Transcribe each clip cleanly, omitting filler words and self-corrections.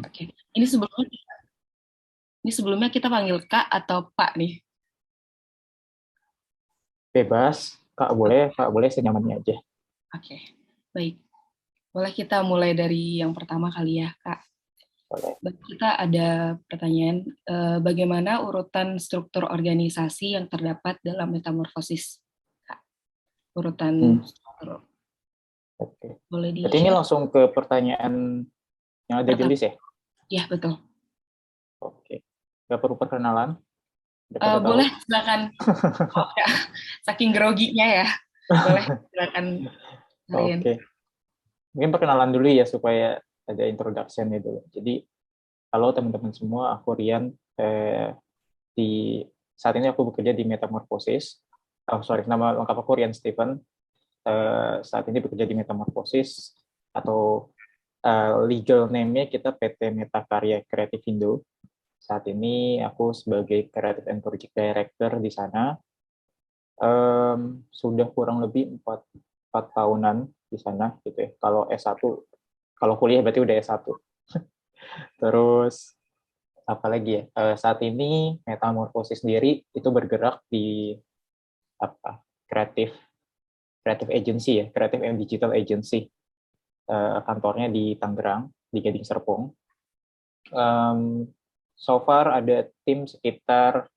Oke. Ini sebelumnya kita panggil Kak atau Pak nih? Bebas, Kak boleh senyamannya aja. Oke. Baik. Boleh kita mulai dari yang pertama kali ya, Kak. Boleh. Baik, kita ada pertanyaan, bagaimana urutan struktur organisasi yang terdapat dalam metamorfosis, Kak? Urutan Hmm, struktur. oke. Boleh Berarti ini di-share? langsung ke pertanyaan yang ada di Pertama. list ya? Ya, betul. Oke. Gak perlu perkenalan, udah pada tahu. Boleh, silakan. Oh, ya. Saking groginya ya. Boleh, silakan kalian. Oke. Mungkin perkenalan dulu ya supaya ada introduction itu. Jadi, halo teman-teman semua, aku Rian. Di saat ini aku bekerja di Metamorphosis. Oh, sorry, nama lengkap aku Rian Stephen. Saat ini bekerja di Metamorphosis atau legal name-nya kita PT Metakarya Kreatif Indo. Saat ini aku sebagai Creative and Project Director di sana. Sudah kurang lebih 4 tahunan di sana gitu ya. Kalau S1, kalau kuliah berarti udah S1. Terus apalagi ya? Saat ini Metamorphosis sendiri itu bergerak di apa? Kreatif agency ya, kreatif and digital agency. Kantornya di Tangerang, di Gading Serpong. So far ada tim sekitar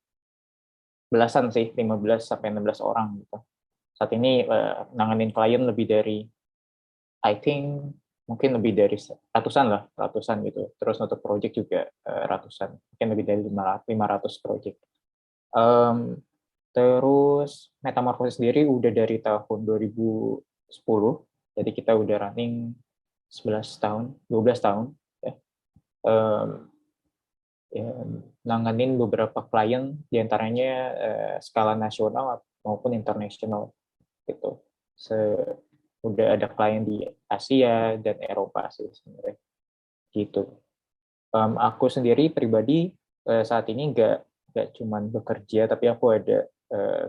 belasan sih, 15 sampai 16 orang gitu. Saat ini nanganin klien lebih dari, I think mungkin lebih dari ratusan lah, ratusan gitu. Terus untuk project juga ratusan, mungkin lebih dari 500 project. Um, Terus Metamorphosis sendiri udah dari tahun 2010, jadi kita udah running 11 tahun, 12 tahun. Ya. Um, ya, nanganin beberapa klien, diantaranya skala nasional maupun internasional gitu. Udah ada klien di Asia dan Eropa sih sebenarnya gitu. Aku sendiri pribadi saat ini nggak cuman bekerja, tapi aku ada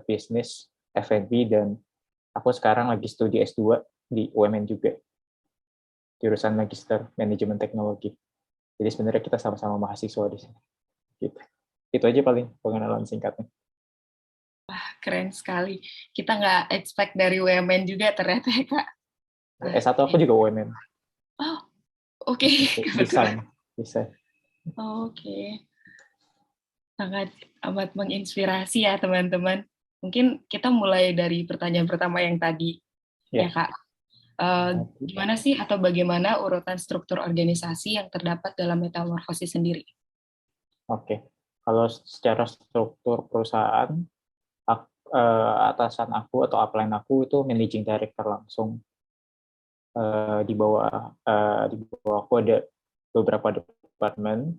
bisnis F&B dan aku sekarang lagi studi S2 di UMN juga, jurusan Magister Manajemen Teknologi. Jadi sebenarnya kita sama-sama mahasiswa di sini. Gitu. Itu aja paling pengenalan singkatnya. Keren sekali. Kita nggak expect dari UMN juga ternyata ya, Kak. S1 aku Oke. juga UMN, Oh, oke. Kebetulan. desain, bisa. Oke. Sangat amat menginspirasi ya, teman-teman. Mungkin kita mulai dari pertanyaan pertama yang tadi, ya, Ya, Kak. Gimana sih atau bagaimana urutan struktur organisasi yang terdapat dalam metamorfosis sendiri? oke. Kalau secara struktur perusahaan, atasan aku atau upline aku itu managing director langsung. Di bawah aku ada beberapa departemen.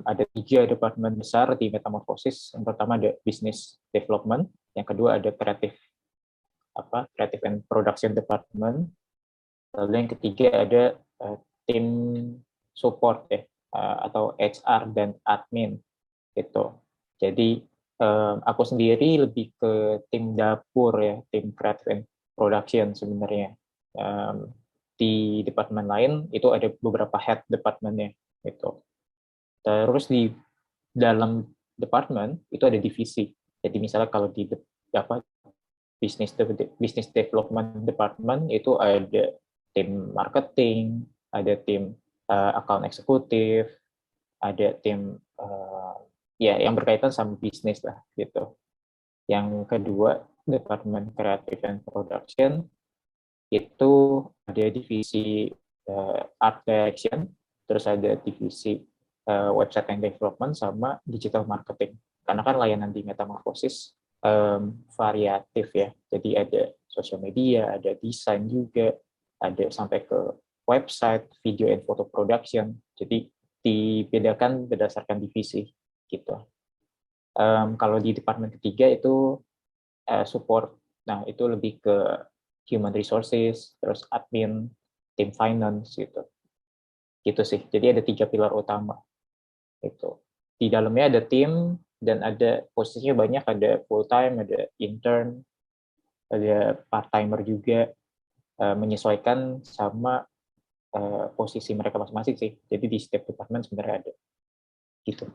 Ada 3 departemen besar di Metamorphosis. Yang pertama ada business development, yang kedua ada creative and production department, lalu yang ketiga ada tim support ya, atau HR dan admin gitu. Jadi aku sendiri lebih ke tim dapur ya, tim creative and production sebenarnya. Um, di departemen lain itu ada beberapa head departemennya gitu. Terus di dalam departemen itu ada divisi. Jadi misalnya kalau di apa business development department itu ada tim marketing, ada tim account eksekutif, ada tim ya yang berkaitan sama bisnis lah gitu. Yang kedua, Departemen Creative and Production itu ada divisi art direction, terus ada divisi website and development sama digital marketing. Karena kan layanan di Metamorphosis variatif ya. Jadi ada sosial media, ada desain juga, ada sampai ke website, video and photo production. Jadi dibedakan berdasarkan divisi gitu. Kalau di departemen ketiga itu support. Nah, itu lebih ke human resources, terus admin, tim finance gitu. Gitu sih. Jadi ada 3 pilar utama itu. Di dalamnya ada tim dan ada posisinya banyak, ada full time, ada intern, ada part timer juga, menyesuaikan sama posisi mereka masing-masing sih. Jadi di setiap departemen sebenarnya ada gitu.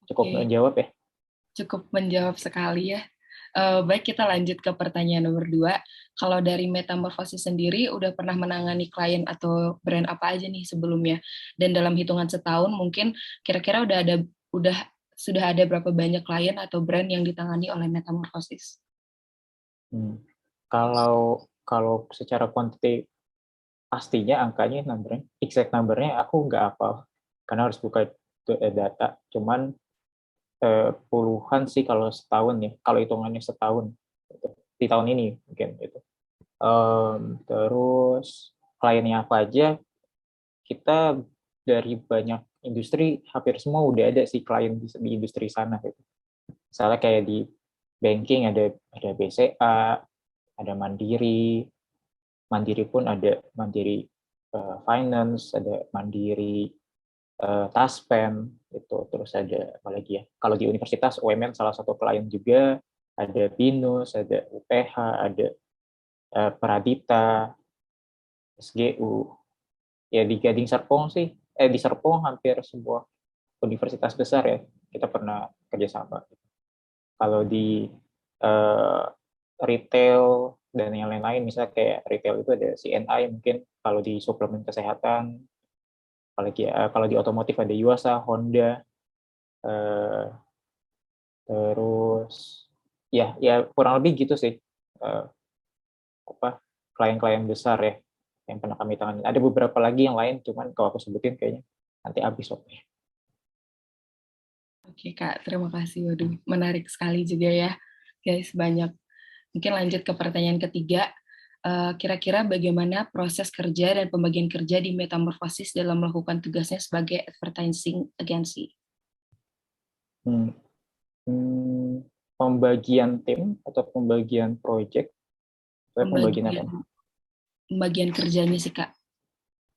Cukup Oke, menjawab ya. cukup menjawab sekali ya. Baik, kita lanjut ke pertanyaan nomor 2. Kalau dari Metamorphosis sendiri, udah pernah menangani klien atau brand apa aja nih sebelumnya? Dan dalam hitungan setahun, mungkin kira-kira udah sudah ada berapa banyak klien atau brand yang ditangani oleh Metamorphosis? Hmm. Kalau kalau secara kuantiti pastinya angkanya numbernya, exact numbernya aku nggak hafal karena harus buka data. Cuman puluhan sih kalau setahun ya. Kalau hitungannya setahun gitu. Di tahun ini mungkin gitu. Terus kliennya apa aja? Kita dari banyak industri hampir semua udah ada sih klien di industri sana gitu. Misalnya kayak di banking ada BCA, ada Mandiri, Mandiri pun ada Mandiri Finance, ada Mandiri Taspen itu, terus ada apa lagi ya? Kalau di universitas UMN salah satu klien juga, ada BINUS, ada UPH, ada Pradita, SGU. Ya di Gading Serpong sih, di Serpong hampir sebuah universitas besar ya, kita pernah kerjasama. Kalau di eh, retail dan yang lain-lain, misalnya kayak retail itu ada CNI mungkin, kalau di suplemen kesehatan, apalagi kalau di otomotif ada Yuasa, Honda, eh, terus ya kurang lebih gitu sih eh, apa klien-klien besar ya yang pernah kami tangani. Ada beberapa lagi yang lain, cuman kalau aku sebutin kayaknya nanti habis waktunya. Oke, Kak, terima kasih. Waduh, menarik sekali juga ya, guys, banyak. Mungkin lanjut ke pertanyaan ketiga. Kira-kira bagaimana proses kerja dan pembagian kerja di Metamorphosis dalam melakukan tugasnya sebagai advertising agency? Hmm. Pembagian tim atau pembagian project, saya pembagian apa Pembagian nih? pembagian kerjanya sih, Kak.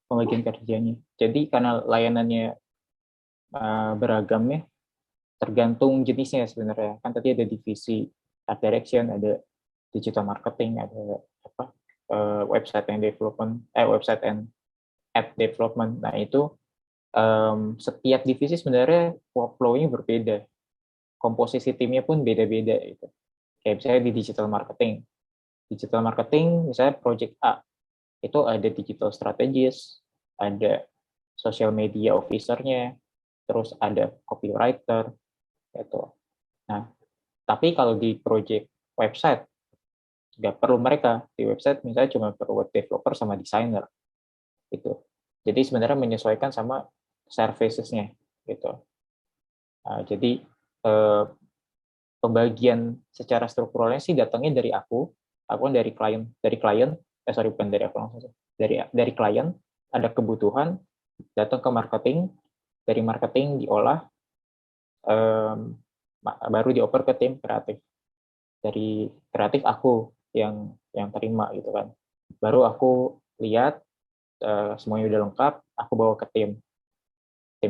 Pembagian kerjanya. Jadi karena layanannya beragam ya, tergantung jenisnya sebenarnya. Kan tadi ada divisi art direction, ada digital marketing, ada apa website and development, website and app development. Nah itu setiap divisi sebenarnya workflow-nya berbeda, komposisi timnya pun beda-beda gitu. Kayak misalnya di digital marketing misalnya project A itu ada digital strategist, ada social media officer-nya, terus ada copywriter gitu. Nah, tapi kalau di project website nggak perlu mereka. Di website misalnya cuma perlu web developer sama designer gitu. Jadi sebenarnya menyesuaikan sama services-nya gitu. Nah, jadi eh, pembagian secara strukturalnya sih datangnya dari aku kan dari klien, sorry bukan dari aku langsung, dari klien ada kebutuhan, datang ke marketing, dari marketing diolah, um, baru dioper ke tim kreatif, dari kreatif aku yang terima gitu kan, baru aku lihat semuanya udah lengkap, aku bawa ke tim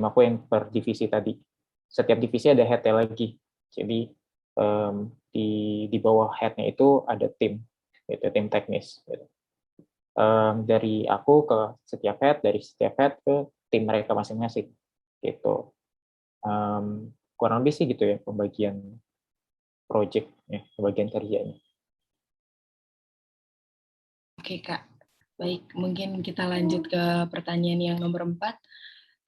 aku yang per divisi tadi. Setiap divisi ada head lagi. Jadi di bawah headnya itu ada tim, gitu, tim teknis. Gitu. Dari aku ke dari setiap head ke tim mereka masing-masing. Gitu. Kurang lebih sih gitu ya pembagian project, ya, pembagian kerjanya. Oke, Kak. Baik, mungkin kita lanjut ke pertanyaan yang nomor 4.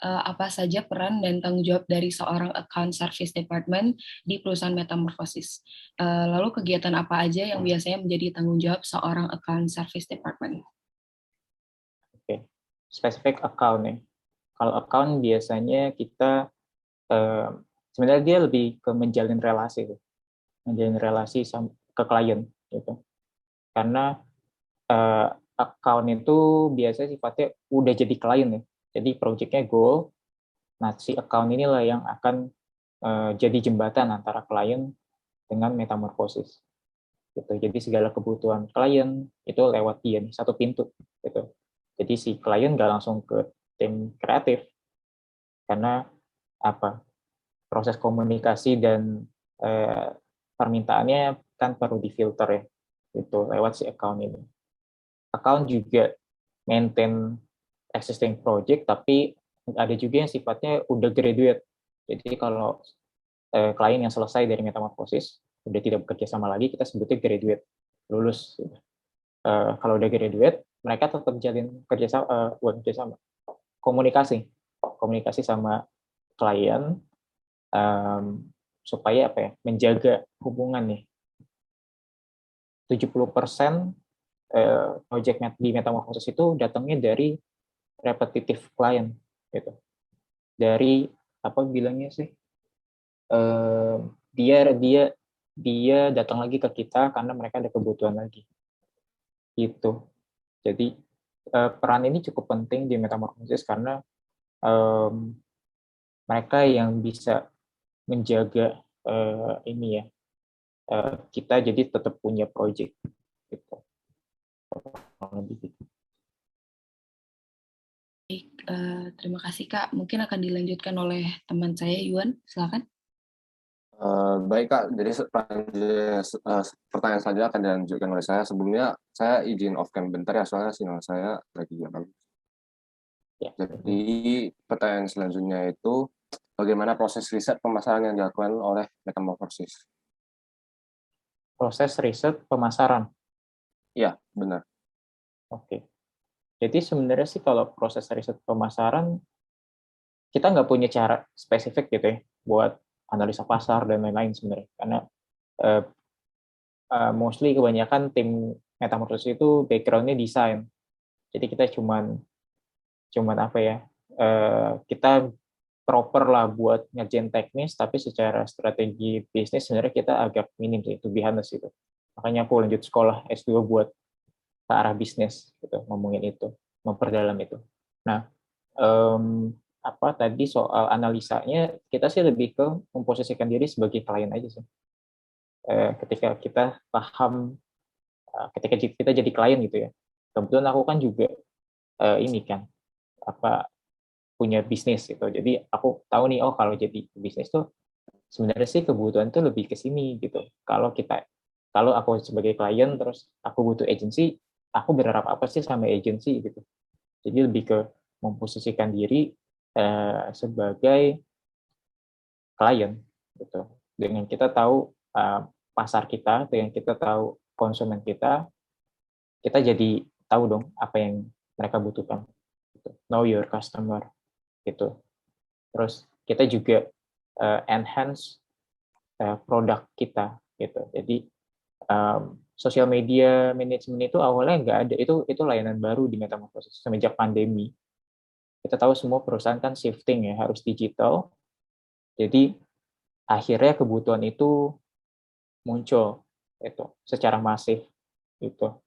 Apa saja peran dan tanggung jawab dari seorang account service department di perusahaan Metamorphosis? Lalu kegiatan apa aja yang biasanya menjadi tanggung jawab seorang account service department? Oke, spesifik account ya. Kalau account biasanya kita eh, sebenarnya dia lebih ke menjalin relasi ke klien gitu. Karena eh, account itu biasanya sifatnya udah jadi klien ya. Jadi projectnya goal, nah si account inilah yang akan jadi jembatan antara klien dengan metamorfosis. Gitu. Jadi segala kebutuhan klien itu lewat dia nih, satu pintu. Gitu. Jadi si klien nggak langsung ke tim kreatif karena apa proses komunikasi dan eh, permintaannya kan perlu difilter ya, itu lewat si account ini. Account juga maintain existing project, tapi ada juga yang sifatnya udah graduate. Jadi kalau klien yang selesai dari metamorfosis udah tidak bekerja sama lagi, kita sebutnya graduate, lulus. Kalau udah graduate, mereka tetap jalin kerjasama, bukan kerjasama, komunikasi, komunikasi sama klien, supaya apa ya, menjaga hubungan nih. 70% project di metamorfosis itu datangnya dari repetitif klien gitu. Dari apa bilangnya sih? Dia dia dia datang lagi ke kita karena mereka ada kebutuhan lagi. Gitu. Jadi peran ini cukup penting di metamorfosis karena mereka yang bisa menjaga ini ya, kita jadi tetap punya project gitu. Lebih gitu. Baik, terima kasih Kak. Mungkin akan dilanjutkan oleh teman saya, Yuan. Silakan. Baik Kak, jadi pertanyaan selanjutnya akan dilanjutkan oleh saya. Sebelumnya saya izin off-cam bentar ya, soalnya sinyal saya lagi nggak bagus. Ya. Jadi pertanyaan selanjutnya itu, bagaimana proses riset pemasaran yang dilakukan oleh Metamorphosis? Proses riset pemasaran. Iya, benar. Oke. Jadi sebenarnya sih kalau proses riset pemasaran, kita nggak punya cara spesifik gitu ya buat analisa pasar dan lain-lain sebenarnya. Karena mostly kebanyakan tim metamorfosis itu background-nya desain. Jadi kita cuman apa ya, kita proper lah buat ngerjain teknis, tapi secara strategi bisnis sebenarnya kita agak minim sih, to be honest itu. Makanya aku lanjut sekolah S2 buat ke arah bisnis, gitu, ngomongin itu, memperdalam itu. Nah, apa tadi soal analisanya, kita sih lebih ke memposisikan diri sebagai klien aja sih. Ketika kita paham, ketika kita jadi klien gitu ya, kebetulan aku kan juga ini kan, apa punya bisnis gitu. Jadi aku tahu nih, oh kalau jadi bisnis tuh sebenarnya sih kebutuhan tuh lebih ke sini gitu. Kalau aku sebagai klien terus aku butuh agency, aku berharap apa sih sama agency gitu. Jadi lebih ke memposisikan diri sebagai klien gitu. Dengan kita tahu pasar kita, dengan kita tahu konsumen kita jadi tahu dong apa yang mereka butuhkan. Gitu. Know your customer gitu. Terus kita juga enhance produk kita gitu. Jadi sosial media management itu awalnya nggak ada, itu layanan baru di Metamorphosis semenjak pandemi. Kita tahu semua perusahaan kan shifting ya, harus digital. Jadi akhirnya kebutuhan itu muncul itu secara masif gitu.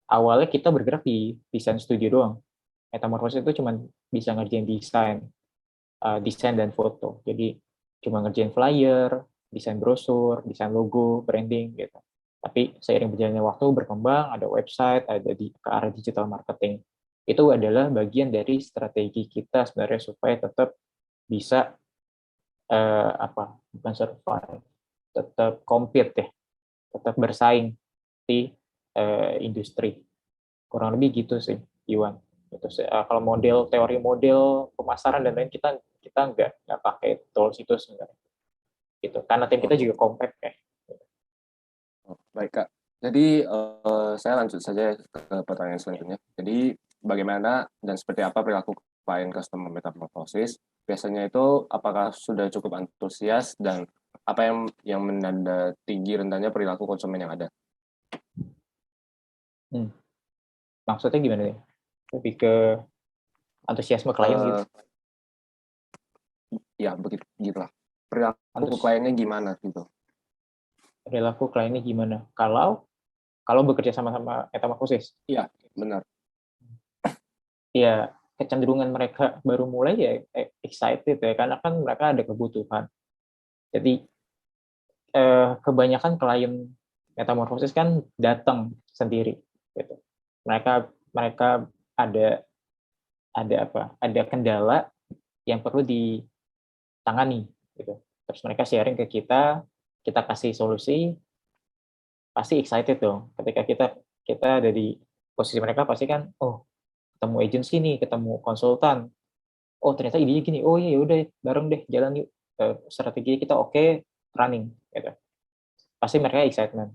Awalnya kita bergerak di desain studio doang. Metamorphosis itu cuma bisa ngerjain desain dan foto. Jadi cuma ngerjain flyer, desain brosur, desain logo, branding gitu. Tapi seiring berjalannya waktu berkembang, ada website, ada ke arah digital marketing. Itu adalah bagian dari strategi kita sebenarnya supaya tetap bisa bukan survive, tetap compete ya, tetap bersaing di industri. Kurang lebih gitu sih, Iwan. Gitu sih. Kalau teori model pemasaran dan lain kita nggak pakai tools itu sebenarnya. Gitu. Karena tim kita Oh, juga compact ya. baik Kak. Jadi saya lanjut saja ke pertanyaan selanjutnya. Jadi bagaimana dan seperti apa perilaku klien customer Metamorphosis? Biasanya itu apakah sudah cukup antusias dan apa yang menanda tinggi rendahnya perilaku konsumen yang ada? Maksudnya gimana nih? Lebih ke antusiasme klien gitu. Ya begitu gitulah. Perilaku Antus kliennya gimana gitu? perilaku kliennya gimana? Kalau bekerja sama-sama metamorfosis, Iya, benar. ya kecenderungan mereka baru mulai ya excited ya, karena kan mereka ada kebutuhan. Jadi kebanyakan klien metamorfosis kan datang sendiri gitu. Mereka mereka ada ada kendala yang perlu ditangani gitu. Terus mereka sharing ke kita kasih solusi, pasti excited dong ketika kita ada di posisi mereka pasti kan, oh ketemu agency nih, ketemu konsultan, oh ternyata idenya gini, oh iya udah bareng deh jalan yuk. Strategi kita oke, running gitu. Pasti mereka excitement.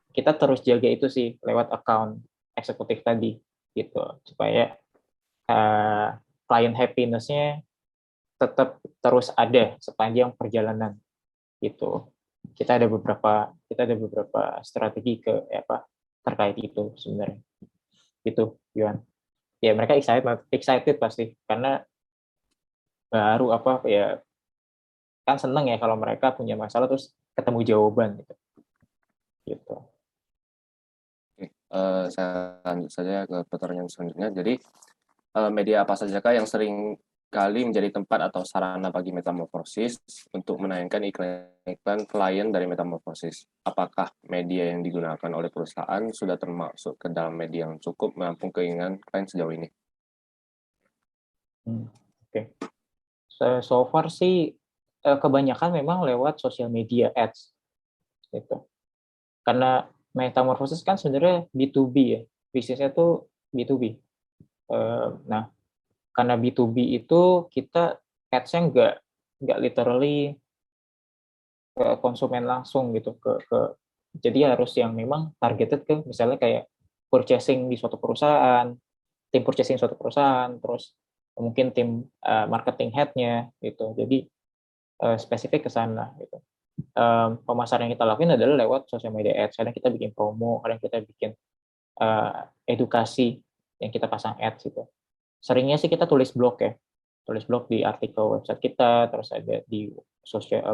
Kita terus jaga itu sih lewat account eksekutif tadi gitu, supaya client happiness-nya tetap terus ada sepanjang perjalanan gitu. Kita ada beberapa strategi terkait itu sebenarnya gitu, Yuan. Ya mereka excited pasti karena baru ya, kan seneng ya kalau mereka punya masalah terus ketemu jawaban gitu. Oke, saya lanjut saja ke pertanyaan selanjutnya. Jadi, media apa sajakah yang sering kali menjadi tempat atau sarana bagi metamorfosis untuk menayangkan iklan-iklan klien dari metamorfosis? Apakah media yang digunakan oleh perusahaan sudah termasuk ke dalam media yang cukup menampung keinginan klien sejauh ini? Oke. So far sih kebanyakan memang lewat sosial media ads gitu. Karena metamorfosis kan sebenarnya B2B ya, bisnisnya tuh B2B. Nah, karena B2B itu kita ads-nya nggak literally ke konsumen langsung gitu, jadi harus yang memang targeted ke misalnya kayak purchasing di suatu perusahaan, tim purchasing suatu perusahaan, terus mungkin tim marketing head-nya gitu. Jadi spesifik ke sana gitu. Pemasaran yang kita lakuin adalah lewat sosial media ads. Kadang kita bikin promo, kadang kita bikin edukasi yang kita pasang ads gitu. Seringnya sih kita tulis blog ya, tulis blog di artikel website kita, terus ada di sosial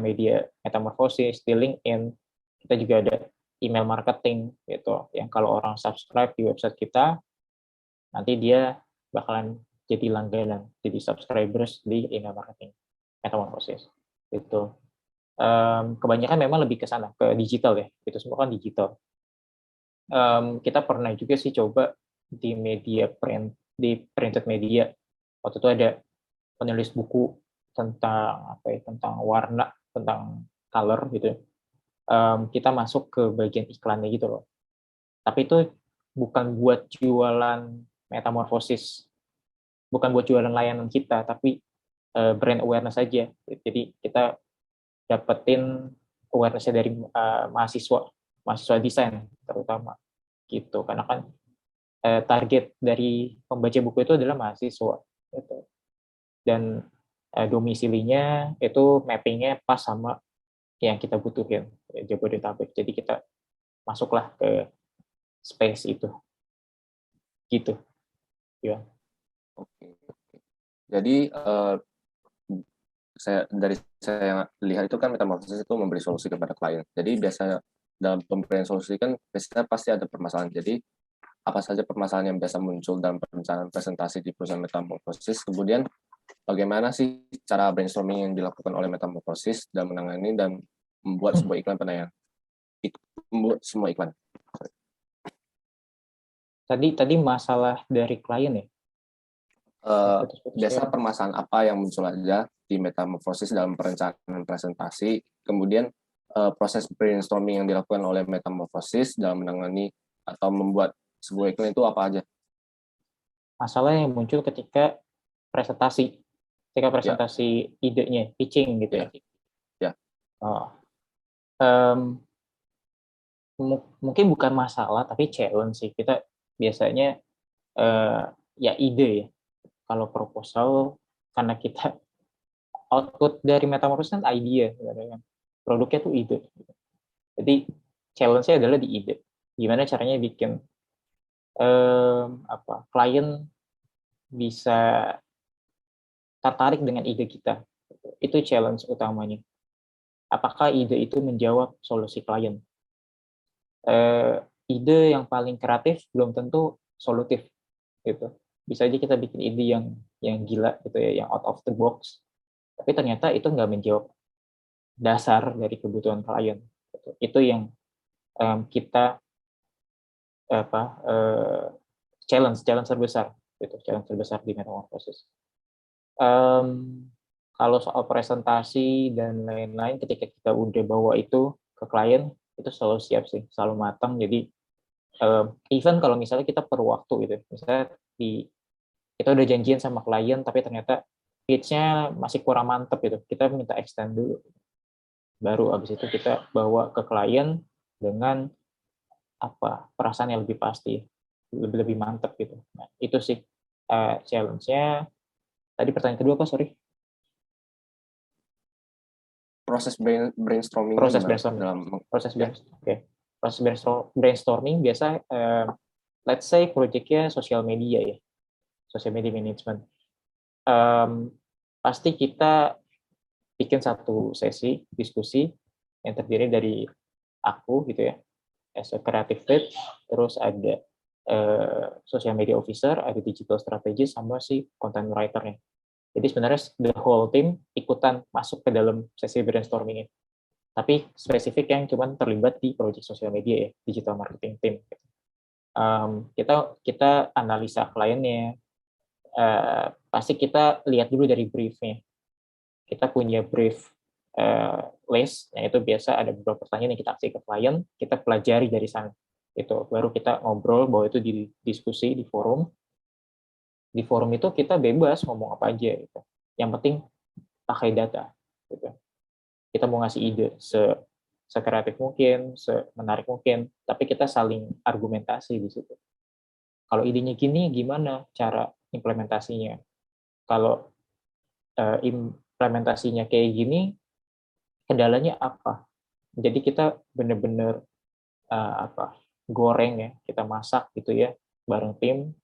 media Metamorphosis, di LinkedIn. Kita juga ada email marketing gitu, yang kalau orang subscribe di website kita, nanti dia bakalan jadi langganan, jadi subscribers di email marketing Metamorphosis. Itu kebanyakan memang lebih ke sana, ke digital ya, itu semua kan digital. Kita pernah juga sih coba di media print, di printed media. Waktu itu ada penulis buku tentang warna, tentang color gitu. Kita masuk ke bagian iklannya gitu loh. Tapi itu bukan buat jualan metamorfosis, bukan buat jualan layanan kita, tapi brand awareness saja. Jadi kita dapetin awareness-nya dari mahasiswa desain terutama gitu. Karena kan target dari pembaca buku itu adalah mahasiswa gitu. Dan domisilinya itu mappingnya pas sama yang kita butuhin, Jabodetabek. Jadi kita masuklah ke space itu gitu ya. Oke. Jadi, saya lihat itu kan metamorfosis itu memberi solusi kepada klien. Jadi biasanya dalam pemberian solusi kan biasanya pasti ada permasalahan. Jadi apa saja permasalahan yang biasa muncul dalam perencanaan presentasi di perusahaan metamorfosis, kemudian bagaimana sih cara brainstorming yang dilakukan oleh metamorfosis dalam menangani dan membuat sebuah iklan penayang, membuat semua iklan. Tadi masalah dari klien ya. Biasa permasalahan apa yang muncul aja di metamorfosis dalam perencanaan presentasi, kemudian proses brainstorming yang dilakukan oleh metamorfosis dalam menangani atau membuat sebuah iklan itu apa aja? Masalah yang muncul ketika presentasi idenya, pitching gitu ya. Ya. Oh. Mungkin bukan masalah tapi challenge sih. Kita biasanya ya ide ya. Kalau proposal, karena kita output dari metamorfosis kan idea sebenarnya. Produknya tuh ide. Jadi challenge-nya adalah di ide. Gimana caranya bikin klien bisa tertarik dengan ide kita. Itu challenge utamanya. Apakah ide itu menjawab solusi klien? Ide yang paling kreatif belum tentu solutif gitu. Bisa aja kita bikin ide yang gila gitu ya, yang out of the box, tapi ternyata itu nggak menjawab dasar dari kebutuhan klien. Gitu. Itu yang kita challenge terbesar gitu, challenge terbesar di metamorfosis. Kalau soal presentasi dan lain-lain, ketika kita udah bawa itu ke klien, itu selalu siap sih, selalu matang. Jadi Even kalau misalnya kita perlu waktu gitu, misalnya kita udah janjian sama klien tapi ternyata pitch-nya masih kurang mantep gitu, kita minta extend dulu, baru abis itu kita bawa ke klien dengan perasaan yang lebih pasti, lebih lebih mantep gitu. Nah, itu sih challenge-nya. Tadi pertanyaan kedua apa, sorry? Proses brainstormingnya Proses gimana brainstorming. dalam Proses ya. brainstorming. Oke. Proses brainstorming biasa, let's say project-nya sosial media ya, social media management. Pasti kita bikin satu sesi diskusi yang terdiri dari aku gitu ya, as a creative lead, terus ada social media officer, ada digital strategist, sama si content writer-nya. Jadi sebenarnya the whole team ikutan masuk ke dalam sesi brainstorming ini. Tapi spesifik yang cuman terlibat di project sosial media ya, digital marketing team. Kita analisa kliennya, pasti kita lihat dulu dari briefnya. Kita punya brief list, yang itu biasa ada beberapa pertanyaan yang kita kasih ke klien, kita pelajari dari sana. Itu baru kita ngobrol, bahwa itu di diskusi di forum. Di forum itu kita bebas ngomong apa aja gitu. Yang penting pakai data gitu. Kita mau ngasih ide sekreatif mungkin, semenarik mungkin, tapi kita saling argumentasi di situ. Kalau idenya gini, gimana cara implementasinya? Kalau implementasinya kayak gini, kendalanya apa? Jadi kita benar-benar goreng ya, kita masak gitu ya bareng tim,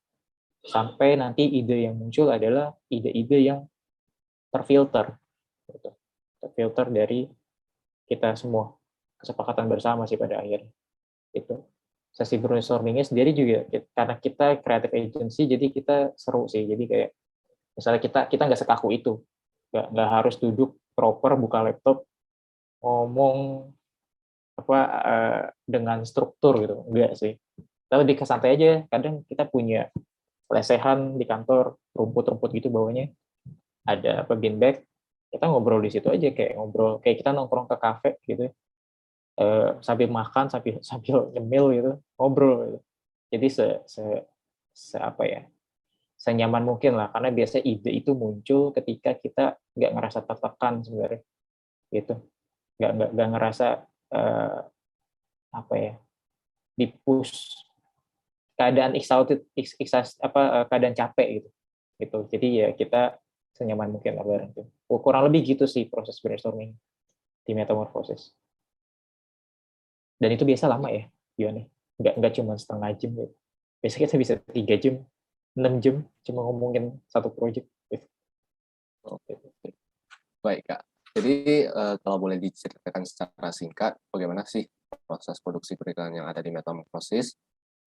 sampai nanti ide yang muncul adalah ide-ide yang terfilter, gitu. Terfilter dari kita semua, kesepakatan bersama sih pada akhirnya. Itu sesi brainstormingnya sendiri juga, karena kita creative agency, jadi kita seru sih. Jadi kayak misalnya kita nggak sekaku itu, nggak harus duduk proper buka laptop ngomong dengan struktur gitu, enggak sih. Tapi di santai aja, kadang kita punya lesehan di kantor, rumput-rumput gitu bawahnya, ada beanbag, kita ngobrol di situ aja, kayak ngobrol kayak kita nongkrong ke kafe gitu, sambil makan, sambil nyemil gitu, ngobrol gitu. Jadi apa ya, senyaman mungkin lah, karena biasa ide itu muncul ketika kita nggak ngerasa tertekan sebenarnya gitu, nggak ngerasa uh, apa ya, dipush, keadaan exhausted, keadaan capek gitu. Jadi ya kita senyaman mungkin lah bareng tuh. Kurang lebih gitu sih proses brainstorming di Metamorphosis. Dan itu biasa lama ya, Yoni. Nggak cuma setengah jam gitu. Biasanya kita bisa 3 jam, 6 jam cuma ngomongin satu project gitu. Oke. Baik, Kak. Jadi kalau boleh diceritakan secara singkat, bagaimana sih proses produksi periklanan yang ada di Metamorphosis?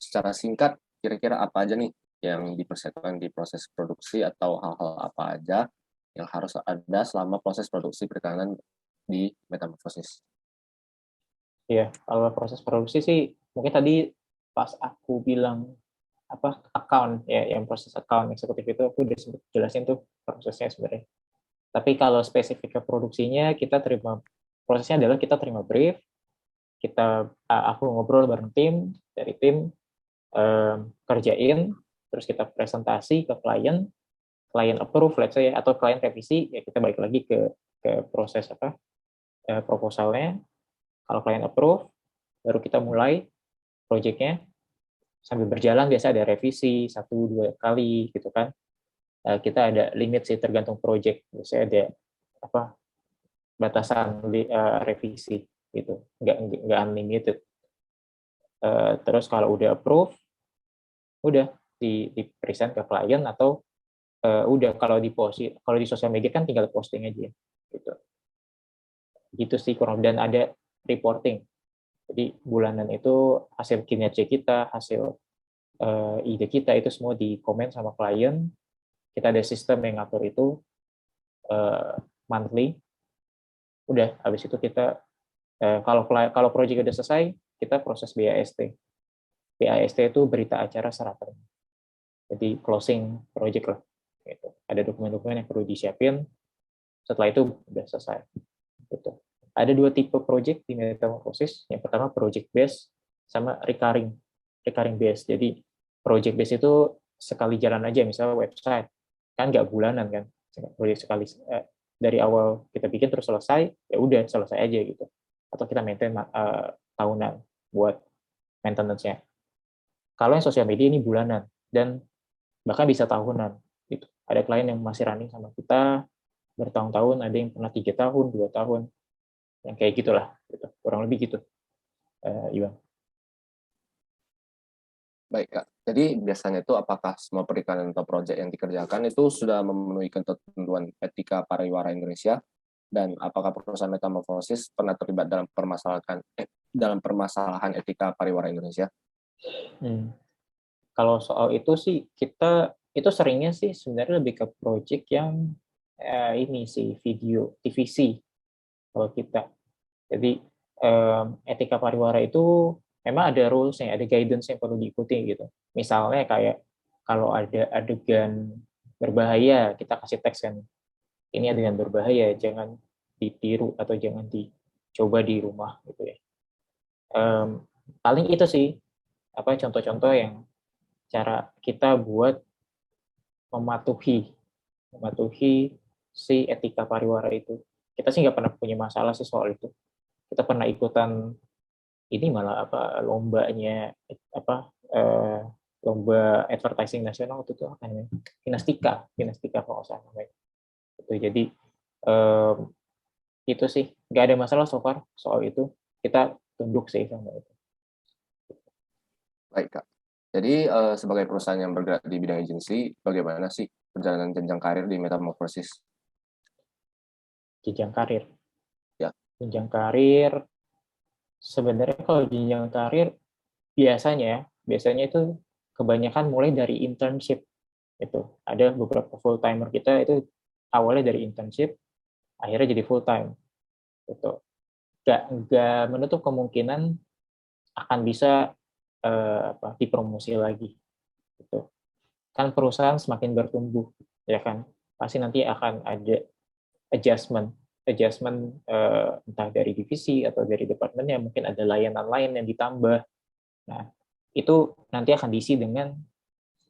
Secara singkat, kira-kira apa aja nih yang dipersiapkan di proses produksi, atau hal-hal apa aja yang harus ada selama proses produksi periklanan di Metamorphosis? Iya, kalau proses produksi sih, mungkin tadi pas aku bilang account ya, yang proses account eksekutif itu aku udah sempat jelasin tuh prosesnya sebenarnya. Tapi kalau spesifik ke produksinya, prosesnya adalah kita terima brief, aku ngobrol bareng tim, dari tim kerjain, terus kita presentasi ke klien approve, let's say, atau klien revisi, ya kita balik lagi ke proses proposalnya. Kalau klien approve, baru kita mulai project-nya. Sambil berjalan biasa ada revisi 1-2 kali gitu kan. Kita ada limit sih, tergantung project. Biasanya ada batasan revisi gitu, nggak unlimited. Terus kalau udah approve, udah di present ke klien, atau udah kalau di sosial media kan tinggal posting aja gitu sih kurang. Dan ada reporting, jadi bulanan itu hasil kinerja kita, hasil ide kita itu semua di komen sama klien. Kita ada sistem yang ngatur itu monthly. Udah habis itu kita kalau project udah selesai, kita proses BAST. BAST itu berita acara serah terima, jadi closing project lah gitu. Ada dokumen-dokumen yang perlu disiapin, setelah itu udah selesai gitu. Ada 2 tipe project di Metamorphosis. Yang pertama project based sama recurring. recurring base. Jadi project base itu sekali jalan aja, misalnya website kan nggak bulanan kan, project sekali dari awal kita bikin terus selesai, ya udah selesai aja gitu. Atau kita maintain tahunan buat maintenance-nya. Kalau yang sosial media ini bulanan dan bahkan bisa tahunan. Gitu. Ada klien yang masih running sama kita bertahun-tahun, ada yang pernah 3 tahun, 2 tahun, yang kayak gitulah, gitu. Kurang lebih gitu, Iwan. Baik, Kak. Jadi biasanya itu apakah semua perikanan atau proyek yang dikerjakan itu sudah memenuhi ketentuan etika pariwara Indonesia? Dan apakah perusahaan Metamorphosis pernah terlibat dalam permasalahan etika pariwara Indonesia? Kalau soal itu sih kita itu seringnya sih sebenarnya lebih ke project yang ini sih video TVC kalau kita. Jadi etika pariwara itu memang ada rules-nya, ada guidance yang perlu diikuti gitu. Misalnya kayak kalau ada adegan berbahaya, kita kasih teks kan, ini adegan berbahaya, jangan ditiru atau jangan dicoba di rumah gitu ya. Paling itu sih apa contoh-contoh yang cara kita buat mematuhi si etika pariwara itu. Kita sih nggak pernah punya masalah sih soal itu. Kita pernah ikutan ini malah apa lombanya apa lomba advertising nasional waktu itu apa namanya Finastika kalau nggak salah namanya. Itu jadi itu sih nggak ada masalah so far soal itu, kita tunduk sih sama itu. Baik, Kak. Jadi sebagai perusahaan yang bergerak di bidang agensi, bagaimana sih perjalanan jenjang karir di Metamorphosis? Jenjang karir. Ya. Jenjang karir sebenarnya kalau jenjang karir biasanya itu kebanyakan mulai dari internship. Itu ada beberapa full timer kita itu awalnya dari internship, akhirnya jadi full time. Gitu. Gak menutup kemungkinan akan bisa dipromosi lagi. Gitu. Kan perusahaan semakin bertumbuh, ya kan, pasti nanti akan ada adjustment entah dari divisi atau dari departemennya, mungkin ada layanan lain yang ditambah. Nah, itu nanti akan diisi dengan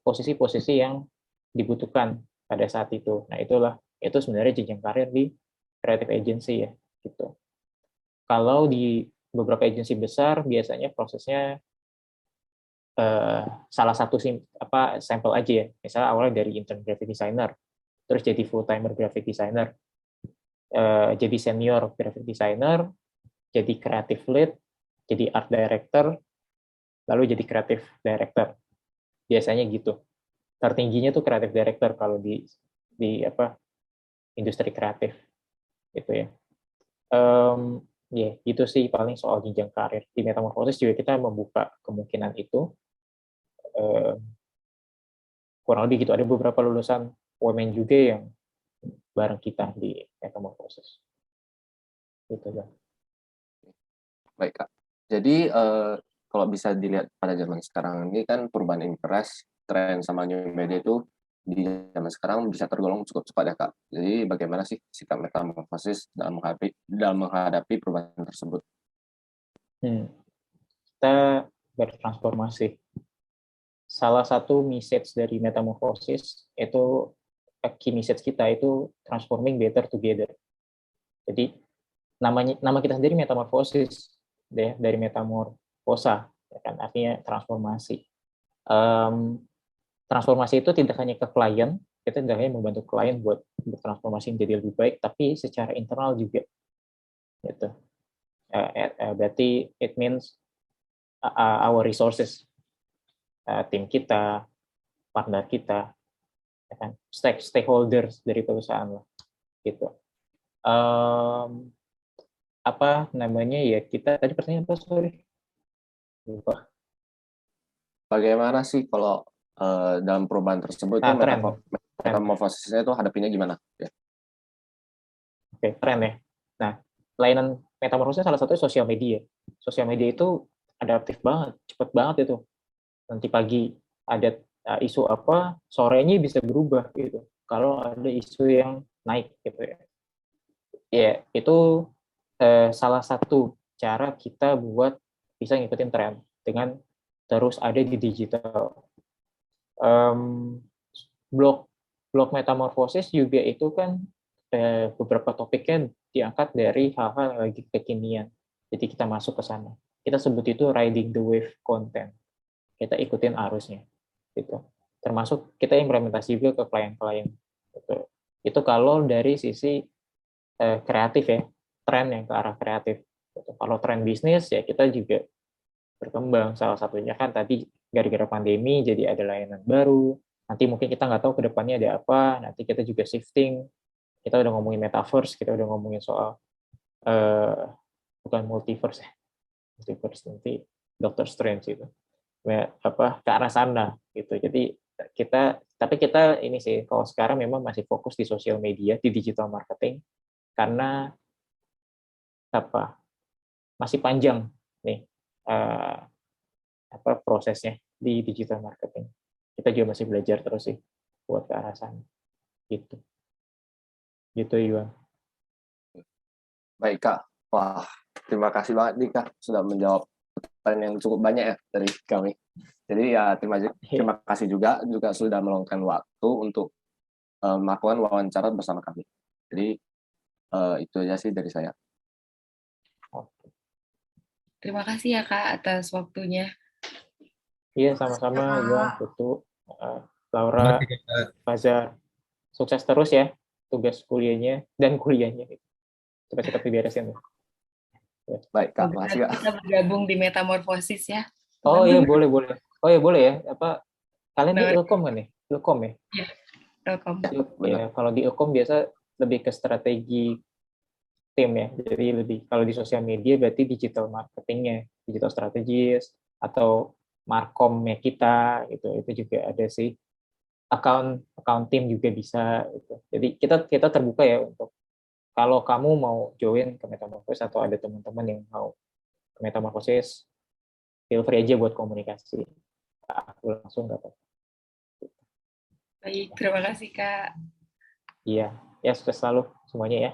posisi-posisi yang dibutuhkan pada saat itu. Nah, itu sebenarnya jenjang karir di creative agency ya, gitu. Kalau di beberapa agensi besar biasanya prosesnya salah satu sampel aja ya. Misalnya awalnya dari intern graphic designer, terus jadi full timer graphic designer, jadi senior graphic designer, jadi creative lead, jadi art director, lalu jadi creative director. Biasanya gitu. Tertingginya tuh creative director kalau di industri kreatif gitu ya. Gitu sih paling soal jenjang karir. Di Metamorphosis juga kita membuka kemungkinan itu. Kurang lebih gitu, ada beberapa lulusan women juga yang bareng kita di Metamorphosis. Gitu kan. Baik, Kak. Jadi kalau bisa dilihat pada zaman sekarang ini kan perubahan impress, tren sama new media itu di zaman sekarang bisa tergolong cukup cepat ya, Kak. Jadi bagaimana sih sikap Metamorphosis dalam menghadapi perubahan tersebut? Kita bertransformasi. Salah satu message dari Metamorphosis itu key message kita itu transforming better together. Jadi nama kita sendiri Metamorphosis dari metamorfosa, ya kan, artinya transformasi. Transformasi itu tidak hanya ke klien, kita tidak hanya membantu klien buat bertransformasi menjadi lebih baik, tapi secara internal juga. Gitu. Berarti it means our resources, tim kita, partner kita, ya kan, stakeholders dari perusahaan lah, gitu. Apa namanya ya, kita tadi pertanyaan apa, sorry, lupa. Bagaimana sih kalau dalam perubahan tersebut itu metamorfosisnya itu hadapinya gimana? Ya. Oke, tren ya. Nah, layanan metamorfosis salah satunya sosial media. Sosial media itu adaptif banget, cepet banget itu. Nanti pagi ada isu apa, sorenya bisa berubah gitu. Kalau ada isu yang naik gitu ya. Ya, itu salah satu cara kita buat bisa ngikutin tren dengan terus ada di digital. Blog metamorfosis juga itu kan beberapa topiknya diangkat dari hal-hal yang lagi kekinian. Jadi kita masuk ke sana. Kita sebut itu riding the wave content. Kita ikutin arusnya. Gitu. Termasuk kita implementasi juga ke klien-klien. Gitu. Itu kalau dari sisi kreatif ya, tren yang ke arah kreatif. Gitu. Kalau tren bisnis ya kita juga berkembang. Salah satunya kan tadi gara-gara pandemi jadi ada layanan baru. Nanti mungkin kita nggak tahu ke depannya ada apa. Nanti kita juga shifting. Kita udah ngomongin metaverse, kita udah ngomongin soal bukan multiverse ya. Multiverse nanti Doctor Strange itu. Ke arah sana gitu. Jadi tapi kita ini sih kalau sekarang memang masih fokus di sosial media, di digital marketing karena masih panjang nih prosesnya di digital marketing. Kita juga masih belajar terus sih buat ke arah sana. Gitu. Gitu, Iwan. Baik, Kak. Wah, terima kasih banget nih, Kak, sudah menjawab pertanyaan yang cukup banyak ya dari kami. Jadi ya terima kasih juga sudah meluangkan waktu untuk melakukan wawancara bersama kami. Jadi itu aja sih dari saya. Terima kasih ya Kak atas waktunya. Iya, sama-sama Iwan, Putu, Laura, Faza. Sukses terus ya tugas kuliahnya dan kuliahnya. Cepat-cepat diberesin. Baik, Kak. Makasih, Kak. Kita bergabung di Metamorfosis ya. Oh iya, boleh. Oh iya, boleh ya. Kalian di Ilkom kan nih? Ilkom ya? Iya, Ilkom. Ya, kalau di Ilkom biasa lebih ke strategi tim ya. Jadi lebih kalau di sosial media berarti digital marketingnya, digital strategis atau markomnya kita gitu. Itu juga ada sih. Account tim juga bisa gitu. Jadi kita terbuka ya untuk kalau kamu mau join ke Metamorphosis atau ada teman-teman yang mau ke Metamorphosis, feel free aja buat komunikasi. Aku langsung dapat. Baik, terima kasih Kak. Iya, ya sukses selalu semuanya ya.